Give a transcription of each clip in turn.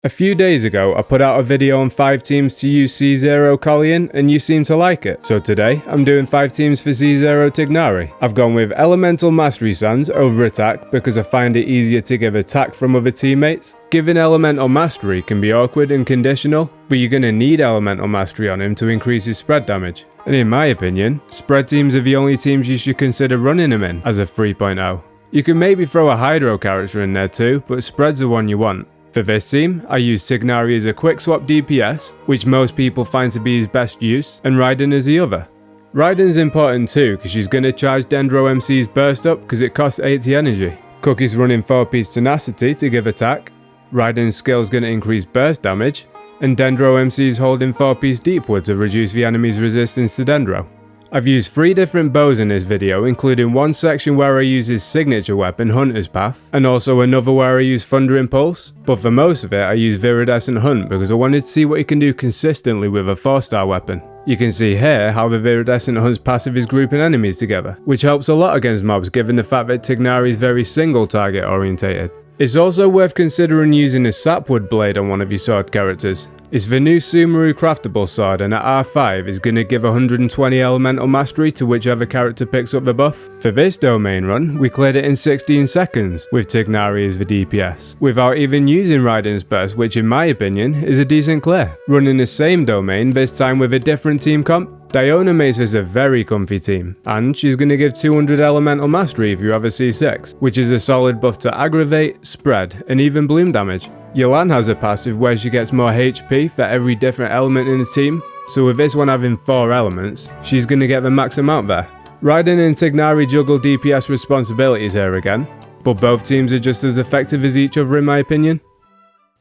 A few days ago, I put out a video on 5 teams to use C0 Collian, and you seem to like it. So today, I'm doing 5 teams for C0 Tighnari. I've gone with Elemental Mastery Sands over attack because I find it easier to give attack from other teammates. Giving Elemental Mastery can be awkward and conditional, but you're going to need Elemental Mastery on him to increase his spread damage. And in my opinion, spread teams are the only teams you should consider running him in as a 3.0. You can maybe throw a Hydro character in there too, but spread's the one you want. For this team, I use Tighnari as a quick swap DPS, which most people find to be his best use, and Raiden as the other. Raiden's important too because she's going to charge Dendro MC's burst up because it costs 80 energy. Cookie's running 4-piece tenacity to give attack, Raiden's skill is going to increase burst damage, and Dendro MC's holding 4-piece deepwood to reduce the enemy's resistance to Dendro. I've used 3 different bows in this video, including one section where I use his signature weapon, Hunter's Path, and also another where I use Thunder Impulse, but for most of it I use Viridescent Hunt because I wanted to see what he can do consistently with a 4-star weapon. You can see here how the Viridescent Hunt's passive is grouping enemies together, which helps a lot against mobs given the fact that Tighnari is very single target orientated. It's also worth considering using a Sapwood blade on one of your sword characters. It's the new Sumeru craftable sword, and at R5 is going to give 120 elemental mastery to whichever character picks up the buff. For this domain run, we cleared it in 16 seconds, with Tighnari as the DPS, without even using Raiden's burst, which in my opinion is a decent clear. Running the same domain, this time with a different team comp, Diona makes this a very comfy team, and she's going to give 200 elemental mastery if you have a C6, which is a solid buff to aggravate, spread, and even bloom damage. Yolan has a passive where she gets more HP for every different element in the team, so with this one having 4 elements, she's going to get the max amount there. Raiden and Tighnari juggle DPS responsibilities here again, but both teams are just as effective as each other in my opinion.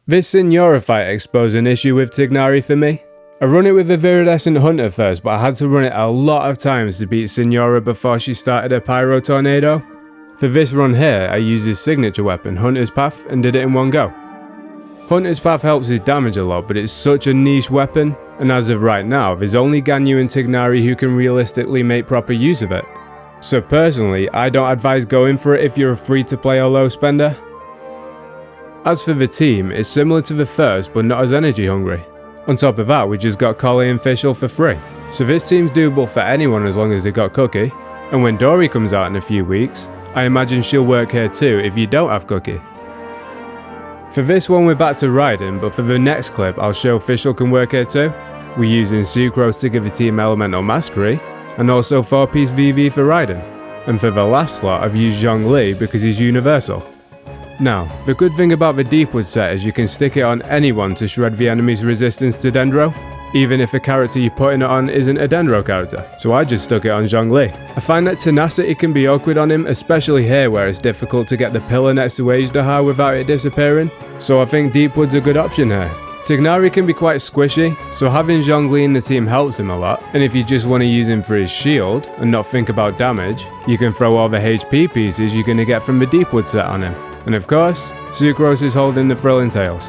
This Senora fight exposed an issue with Tighnari for me. I run it with a Viridescent Hunter first, but I had to run it a lot of times to beat Senora before she started a Pyro Tornado. For this run here, I used his signature weapon, Hunter's Path, and did it in one go. Hunter's Path helps his damage a lot, but it's such a niche weapon, and as of right now, there's only Ganyu and Tighnari who can realistically make proper use of it. So personally, I don't advise going for it if you're a free-to-play or low spender. As for the team, it's similar to the first, but not as energy hungry. On top of that, we just got Collie and Fischl for free. So this team's doable for anyone as long as they got Cookie, and when Dory comes out in a few weeks, I imagine she'll work here too if you don't have Cookie. For this one we're back to Raiden, but for the next clip I'll show Fischl can work here too. We're using Sucrose to give the team elemental mastery, and also 4-piece VV for Raiden. And for the last slot I've used Zhongli because he's universal. Now, the good thing about the Deepwood set is you can stick it on anyone to shred the enemy's resistance to Dendro, even if a character you're putting it on isn't a Dendro character, so I just stuck it on Zhongli. I find that tenacity can be awkward on him, especially here where it's difficult to get the pillar next to Ajdaha without it disappearing, so I think Deepwood's a good option here. Tighnari can be quite squishy, so having Zhongli in the team helps him a lot, and if you just want to use him for his shield and not think about damage, you can throw all the HP pieces you're going to get from the Deepwood set on him. And of course, Sucrose is holding the Thrilling Tales.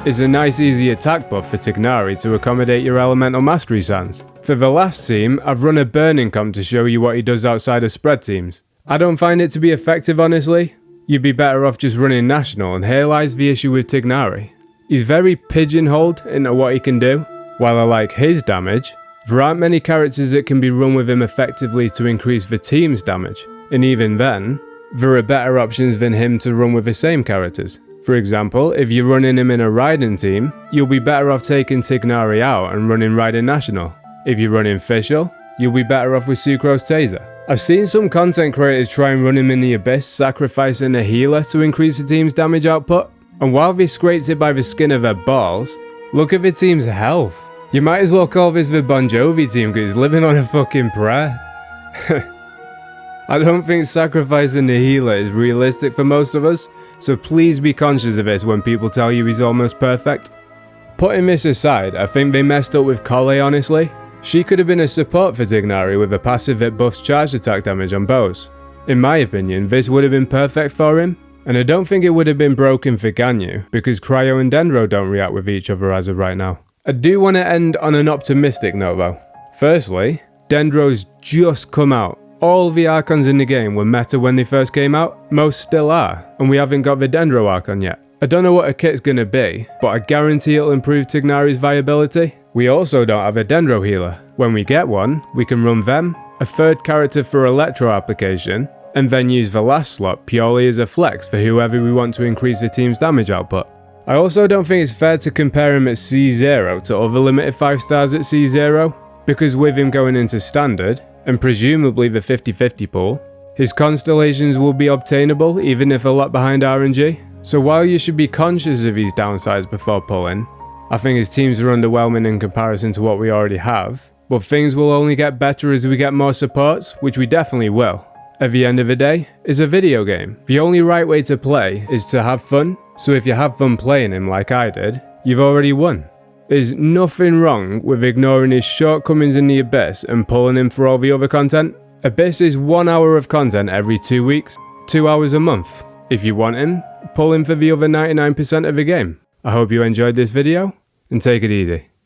It's a nice easy attack buff for Tighnari to accommodate your elemental mastery sands. For the last team, I've run a burning comp to show you what he does outside of spread teams. I don't find it to be effective honestly. You'd be better off just running national, and here lies the issue with Tighnari. He's very pigeonholed into what he can do. While I like his damage, there aren't many characters that can be run with him effectively to increase the team's damage, and even then, there are better options than him to run with the same characters. For example, if you're running him in a Raiden team, you'll be better off taking Tighnari out and running Raiden National. If you're running Fischl, you'll be better off with Sucrose Taser. I've seen some content creators try and run him in the Abyss, sacrificing a healer to increase the team's damage output. And while they scraped it by the skin of their balls, look at the team's health. You might as well call this the Bon Jovi team because he's living on a fucking prayer. I don't think sacrificing the healer is realistic for most of us, so please be conscious of this when people tell you he's almost perfect. Putting this aside, I think they messed up with Collie honestly. She could have been a support for Tighnari with a passive that buffs charged attack damage on bows. In my opinion, this would have been perfect for him, and I don't think it would have been broken for Ganyu, because Cryo and Dendro don't react with each other as of right now. I do want to end on an optimistic note though. Firstly, Dendro's just come out. All the Archons in the game were meta when they first came out, most still are, and we haven't got the Dendro Archon yet. I don't know what a kit's gonna be, but I guarantee it'll improve Tighnari's viability. We also don't have a Dendro healer. When we get one, we can run Vem, a third character for Electro application, and then use the last slot purely as a flex for whoever we want to increase the team's damage output. I also don't think it's fair to compare him at C0 to other limited 5 stars at C0, because with him going into standard, and presumably the 50-50 pool, his constellations will be obtainable even if a lot behind RNG. So while you should be conscious of his downsides before pulling, I think his teams are underwhelming in comparison to what we already have, but things will only get better as we get more supports, which we definitely will. At the end of the day, it's a video game. The only right way to play is to have fun, so if you have fun playing him like I did, you've already won. There's nothing wrong with ignoring his shortcomings in the Abyss and pulling him for all the other content. Abyss is 1 hour of content every 2 weeks, 2 hours a month. If you want him, pull him for the other 99% of the game. I hope you enjoyed this video, and take it easy.